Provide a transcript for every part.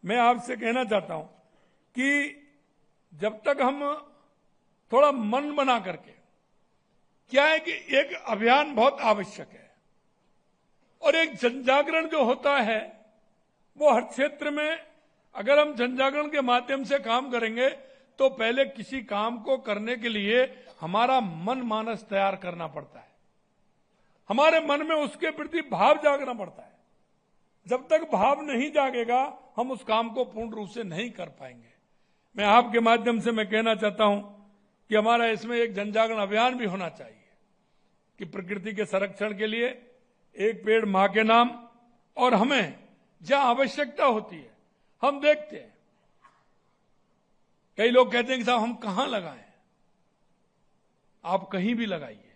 मैं आपसे कहना चाहता हूं कि जब तक हम थोड़ा मन बना करके, क्या है कि एक अभियान बहुत आवश्यक है और एक जनजागरण जो होता है वो हर क्षेत्र में, अगर हम जनजागरण के माध्यम से काम करेंगे तो पहले किसी काम को करने के लिए हमारा मन मानस तैयार करना पड़ता है, हमारे मन में उसके प्रति भाव जागना पड़ता है। जब तक भाव नहीं जागेगा हम उस काम को पूर्ण रूप से नहीं कर पाएंगे। मैं आपके माध्यम से मैं कहना चाहता हूं कि हमारा इसमें एक जनजागरण अभियान भी होना चाहिए कि प्रकृति के संरक्षण के लिए एक पेड़ मां के नाम, और हमें जहां आवश्यकता होती है हम देखते हैं, कई लोग कहते हैं कि साहब हम कहां लगाएं, आप कहीं भी लगाइए।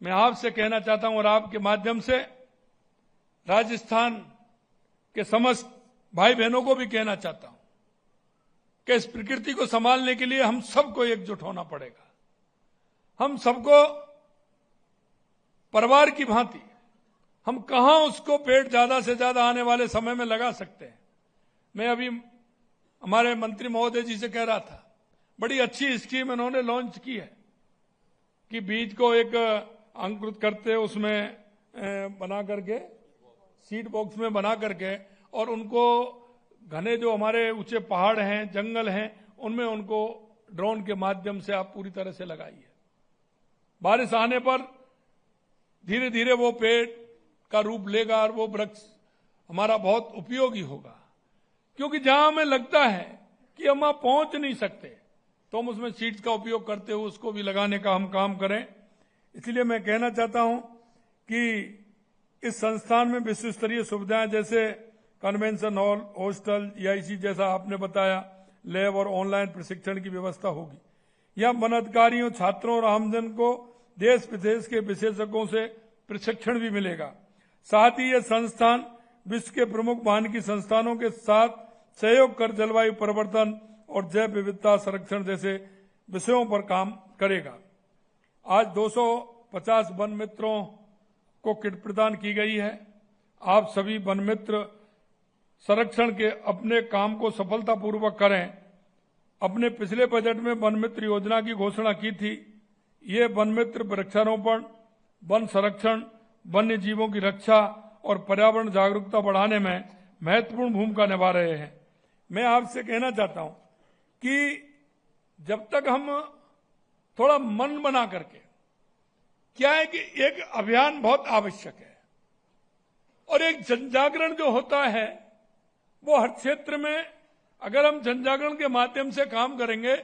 मैं आपसे कहना चाहता हूं और आपके माध्यम से राजस्थान के समस्त भाई बहनों को भी कहना चाहता हूं कि इस प्रकृति को संभालने के लिए हम सबको एकजुट होना पड़ेगा। हम सबको परिवार की भांति हम कहां उसको पेड़ ज्यादा से ज्यादा आने वाले समय में लगा सकते हैं। मैं अभी हमारे मंत्री महोदय जी से कह रहा था, बड़ी अच्छी स्कीम इन्होंने लॉन्च की है कि बीज को एक अंकुरित करते उसमें बना करके, सीड बॉक्स में बना करके, और उनको घने जो हमारे ऊंचे पहाड़ हैं, जंगल हैं, उनमें उनको ड्रोन के माध्यम से आप पूरी तरह से लगाइए। बारिश आने पर धीरे धीरे वो पेड़ का रूप लेगा और वो वृक्ष हमारा बहुत उपयोगी होगा, क्योंकि जहां हमें लगता है कि हम वहां पहुंच नहीं सकते तो हम उसमें सीड्स का उपयोग करते हुए उसको भी लगाने का हम काम करें। इसलिए मैं कहना चाहता हूं कि इस संस्थान में विश्व स्तरीय सुविधाएं जैसे कन्वेंशन हॉल, हॉस्टल, EIC जैसा आपने बताया, लैब और ऑनलाइन प्रशिक्षण की व्यवस्था होगी। यहां वन अधिकारियों, छात्रों और आमजन को देश विदेश के विशेषज्ञों से प्रशिक्षण भी मिलेगा। साथ ही यह संस्थान विश्व के प्रमुख वानिकी संस्थानों के साथ सहयोग कर जलवायु परिवर्तन और जैव विविधता संरक्षण जैसे विषयों पर काम करेगा। आज 250 वन मित्रों को किट प्रदान की गई है। आप सभी वन मित्र संरक्षण के अपने काम को सफलतापूर्वक करें। अपने पिछले बजट में वन मित्र योजना की घोषणा की थी। ये वन मित्र वृक्षारोपण, वन संरक्षण, वन्य जीवों की रक्षा और पर्यावरण जागरूकता बढ़ाने में महत्वपूर्ण भूमिका निभा रहे हैं। मैं आपसे कहना चाहता हूं कि जब तक हम थोड़ा मन बना करके, क्या है कि एक अभियान बहुत आवश्यक है और एक जनजागरण जो होता है वो हर क्षेत्र में, अगर हम जनजागरण के माध्यम से काम करेंगे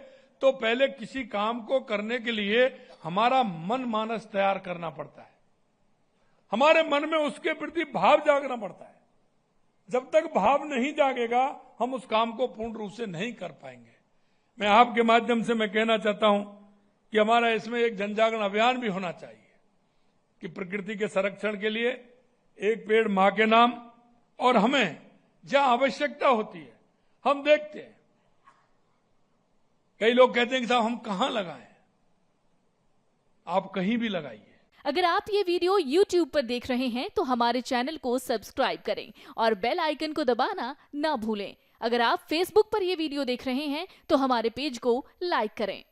तो पहले किसी काम को करने के लिए हमारा मन मानस तैयार करना पड़ता है, हमारे मन में उसके प्रति भाव जागना पड़ता है। जब तक भाव नहीं जागेगा हम उस काम को पूर्ण रूप से नहीं कर पाएंगे। मैं आपके माध्यम से मैं कहना चाहता हूं कि हमारा इसमें एक जनजागरण अभियान भी होना चाहिए कि प्रकृति के संरक्षण के लिए एक पेड़ मां के नाम, और हमें जहां आवश्यकता होती है हम देखते हैं, कई लोग कहते हैं कि साहब हम कहां लगाएं, आप कहीं भी लगाइए। अगर आप ये वीडियो YouTube पर देख रहे हैं तो हमारे चैनल को सब्सक्राइब करें और बेल आइकन को दबाना ना भूलें। अगर आप Facebook पर ये वीडियो देख रहे हैं तो हमारे पेज को लाइक करें।